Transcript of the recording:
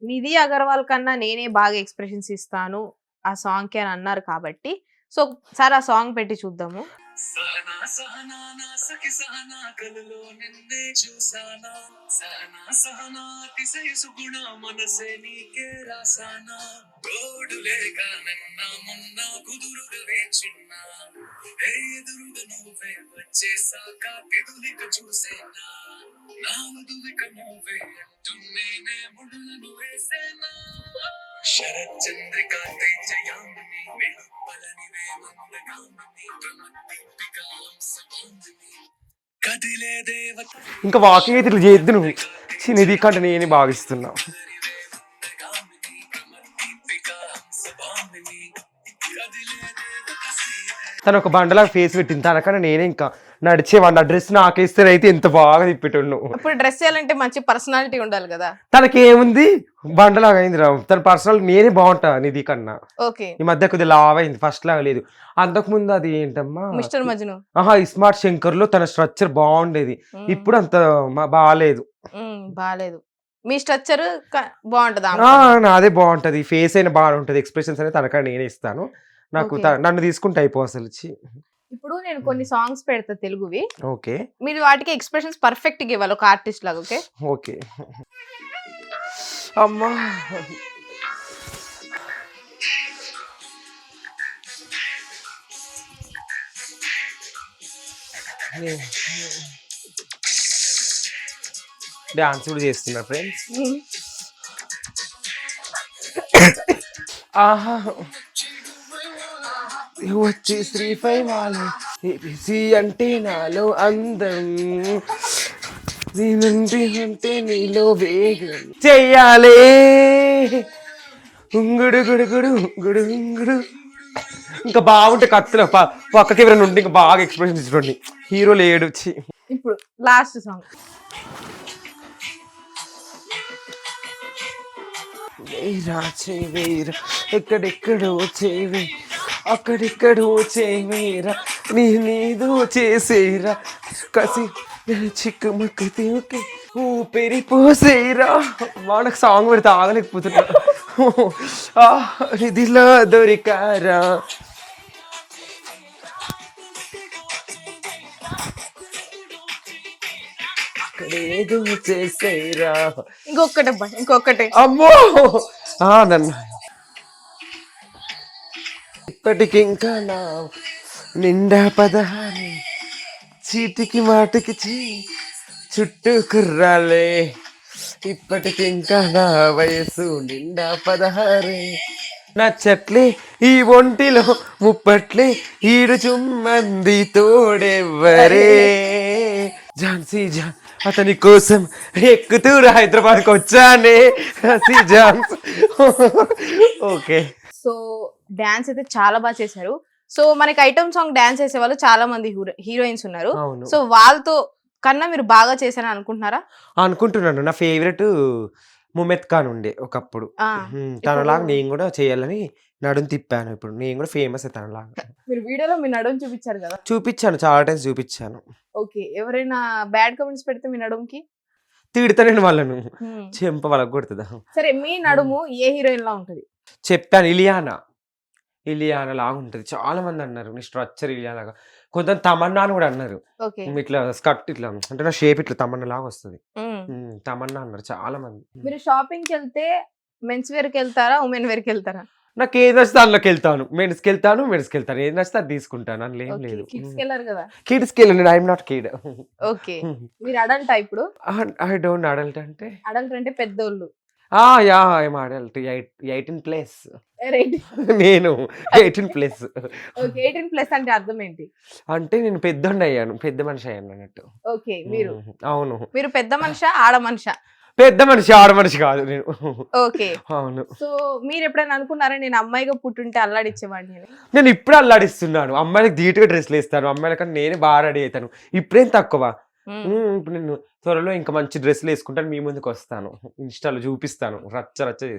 నిధి అగర్వాల్ కన్నా నేనే బాగా ఎక్స్ప్రెషన్స్ ఇస్తాను ఆ సాంగ్ కి అని అన్నారు కాబట్టి సో సార్ ఆ సాంగ్ పెట్టి చూద్దాము. సహనా సహనా నా సఖి సహనా కలలో నిన్నే చూసానా సహనా సహనా అతిశయ సుగుణ మనసే నీకే రాసానా తోడులేక నిన్న మొన్న కుదురుగా వేచున్నా ఎదురుగా నువ్వే వచ్చేసాక ఎదురిక చూసేనా నా మధువిక నువ్వే అంటూ నేనే ముడులను వేసేనా శరచంద్రికా తేజయామిని వెలుపలనివే మందగామిని ప్రమదీపికా హంసవామిని కదిలే దేవత ఇంకా వాకింగ్ అయితే ఇట్లా చేద్దు నువ్వు నిధి కంటే నేనే భావిస్తున్నా. మందగామిని ప్రమదీపికా హంసవామిని కదిలే దేవత తను ఒక బండలాగా ఫేస్ పెట్టింది తనకన్నా నేనే ఇంకా నడిచేవాడిని. ఆ డ్రెస్ నాకేస్తేనైతే ఎంత బాగా తిప్పేటోడు. ఇప్పుడు డ్రెస్ చేయాలంటే మంచి పర్సనాలిటీ ఉండాలి కదా. తనకి ఏముంది బండలాగా అయింది రా. తన పర్సనల్ నేనే బాగుంటా నిధి కన్నా. ఓకే ఈ మధ్య కొద్దిగా లావ్ అయింది, ఫస్ట్ లాగా లేదు. అంతకు ముందు అది ఏంటమ్మా మిస్టర్ మజ్ను స్మార్ట్ శంకర్ లో తన స్ట్రక్చర్ బాగుండేది. ఇప్పుడు అంత బాగాలేదు. బాగాలేదు. మీ స్ట్రక్చర్ బాగుంటదా? నాదే బాగుంటది. ఫేస్ అయినా బాగుంటది, ఎక్స్ప్రెషన్స్ అనేది తనకన్నా నేనే ఇస్తాను. నాకు నన్ను తీసుకుంటే అయిపో అసలు. ఇప్పుడు నేను కొన్ని సాంగ్స్ పెడతా తెలుగువి. ఓకే, మీరు వాటికి ఎక్స్ప్రెషన్స్ పర్ఫెక్ట్ గా ఇవ్వాలి ఒక ఆర్టిస్ట్ లాగా. Okay okay. అమ్మా డాన్స్ కూడా చేస్తున్నా ఫ్రెండ్స్. ఆహా వచ్చి 3-5 వాళ్ళు ఏబిసి అంటే నాలో అందం, నేనంటే అంటే నీలో వేగం చెయ్యాలే ఉంగుడు గుడుగుడు గుడు గుడు. ఇంకా బాగుంటే కత్తులు పక్కకి ఎవరైనా ఉంటే ఇంకా బాగా ఎక్స్ప్రెషన్ ఇచ్చుకోండి. హీరో లేడు. ఇప్పుడు లాస్ట్ సాంగ్ వేరా చేవేరా ఎక్కడెక్కడో చేవే అక్కడెక్కడో చేవేరా నీదో చేసేరా కసి చిక్కుముక్కు తీకి ఊపిరి పోసేరా. మనకు సాంగ్ పెడితే ఆగలేకపోతున్నా. నిధిలా దొరికారా అక్కడేదో చేసేరా. ఇంకొకటి అమ్మో నన్ను ఇప్పటికింకా నా నిండా 16 చీటికి మాటికి చుట్టూ కుర్రాలే. ఇప్పటికింకా నా వయసు నిండా 16 నచ్చట్లే ఈ ఒంటిలో ముప్పట్లే ఈడు చుమ్మంది తోడెవ్వరే. ఝాన్సీ జాన్ అతని కోసం ఎక్కుతూరు హైదరాబాద్కి వచ్చానే ఝాన్స్. ఓకే, సో డాన్స్ అయితే చాలా బాగా చేశారు. సో మనకి ఐటమ్ సాంగ్ డాన్స్ చేసే వాళ్ళు చాలా మంది హీరోయిన్స్ ఉన్నారు. సో వాళ్ళతో కన్నా మీరు బాగా చేశారని అనుకుంటున్నారా? అనుకుంటున్నాను. నా ఫేవరెట్ ముమెత్ ఖాన్ ఉండే ఒకప్పుడు. తనలాగా నేను కూడా చేయాలని నడుము తిప్పాను. ఇప్పుడు నేను కూడా ఫేమస్ తనలాగా. మీరు వీడియోలో మీ నడుము చూపించారు కదా? చూపించాను, చాలా టైమ్స్ చూపించాను. ఓకే, ఎవరైనా బ్యాడ్ కామెంట్స్ పెడితే మీ నడుముకి తిడతానండి వాళ్ళను, చెంప వాళ్ళకి కొడుతుందా. సరే, మీ నడుము ఏ హీరోయిన్ లా ఉంటది? చెప్పాను, ఇలియానా లాగా ఉంటది. చాలా మంది అన్నారు నీ స్ట్రక్చర్ ఇలియానాగా. కొంత తమన్నా అని కూడా అన్నారు. ఇట్లా స్కర్ట్ ఇట్లా అంటే నా షేప్ ఇట్లా తమన్నా లాగా వస్తుంది. తమన్నా అన్నారు చాలా మంది. మీరు షాపింగ్ కి వెళ్తే మెన్స్ వేర్ కి వెళ్తారా, ఉమెన్ వేర్ కి వెళ్తారా? నాకు ఏది నచ్చితే అందులోకి వెళ్తాను. మెన్స్కి వెళ్తాను, మెన్స్కి వెళ్తాను. ఏది నచ్చితే అది తీసుకుంటాను. అందులో ఏం లేదు. కిడ్స్కి వెళ్ళండి, ఐఎమ్ నాట్ కిడ్. ఓకే, మీరు అడల్ట్ ఇప్పుడు? ఐ డోంట్ అడల్ట్ అంటే పెద్దోళ్ళు. Yeah I'm adult. 18+. నేను 18+. 18+ అంటే అర్థం ఏంటి? అంటే నేను పెద్దోండి అయ్యాను, పెద్ద మనిషి అయ్యాను అన్నట్టు. ఓకే, మీరు అవును. మీరు పెద్ద మనిషా ఆడ మనిషా? పెద్ద మనిషి, ఆడ మనిషి కాదు నేను. ఓకే, అవును. సో మీరు ఎప్పుడైనా అనుకున్నారా నేను అమ్మాయిగా పుట్టుంటే అల్లాడిచ్చేవాడిని? నేను ఇప్పుడు అల్లాడిస్తున్నాను. అమ్మాయిలకు ధీటుగా డ్రెస్లు వేస్తాను. అమ్మాయిల కన్నా నేనే బాగా రెడీ అవుతాను. ఇప్పుడేం తక్కువ. ఇప్పుడు నేను త్వరలో ఇంకా మంచి డ్రెస్సులు వేసుకుంటాను, మీ ముందుకు వస్తాను, ఇన్స్టాలో చూపిస్తాను, రచ్చ చేస్తాను.